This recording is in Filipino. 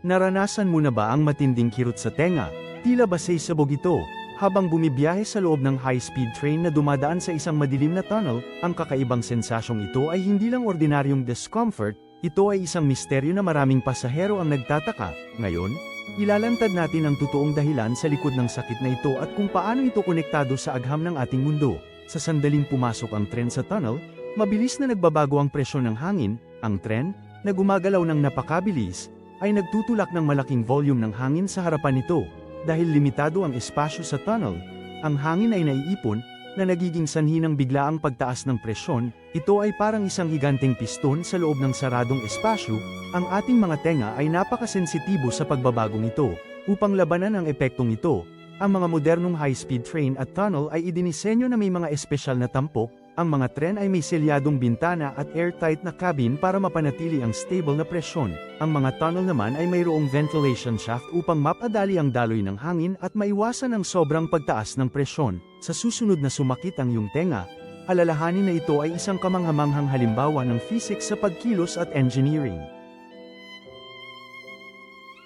Naranasan mo na ba ang matinding kirot sa tenga? Tila ba sabog ito? Habang bumibiyahe sa loob ng high-speed train na dumadaan sa isang madilim na tunnel, ang kakaibang sensasyong ito ay hindi lang ordinaryong discomfort, ito ay isang misteryo na maraming pasahero ang nagtataka. Ngayon, ilalantad natin ang totoong dahilan sa likod ng sakit na ito at kung paano ito konektado sa agham ng ating mundo. Sa sandaling pumasok ang tren sa tunnel, mabilis na nagbabago ang presyon ng hangin, ang tren, na gumagalaw ng napakabilis, ay nagtutulak ng malaking volume ng hangin sa harapan nito. Dahil limitado ang espasyo sa tunnel, ang hangin ay naiipon, na nagiging sanhi ng biglaang pagtaas ng presyon. Ito ay parang isang higanteng piston sa loob ng saradong espasyo. Ang ating mga tenga ay napakasensitibo sa pagbabagong ito. Upang labanan ang epektong ito, ang mga modernong high-speed train at tunnel ay idinisenyo na may mga espesyal na tampok. Ang mga tren ay may selyadong bintana at airtight na cabin para mapanatili ang stable na presyon. Ang mga tunnel naman ay mayroong ventilation shaft upang mapadali ang daloy ng hangin at maiwasan ang sobrang pagtaas ng presyon. Sa susunod na sumakit ang iyong tenga, alalahanin na ito ay isang kamanghamanghang halimbawa ng physics sa pagkilos at engineering.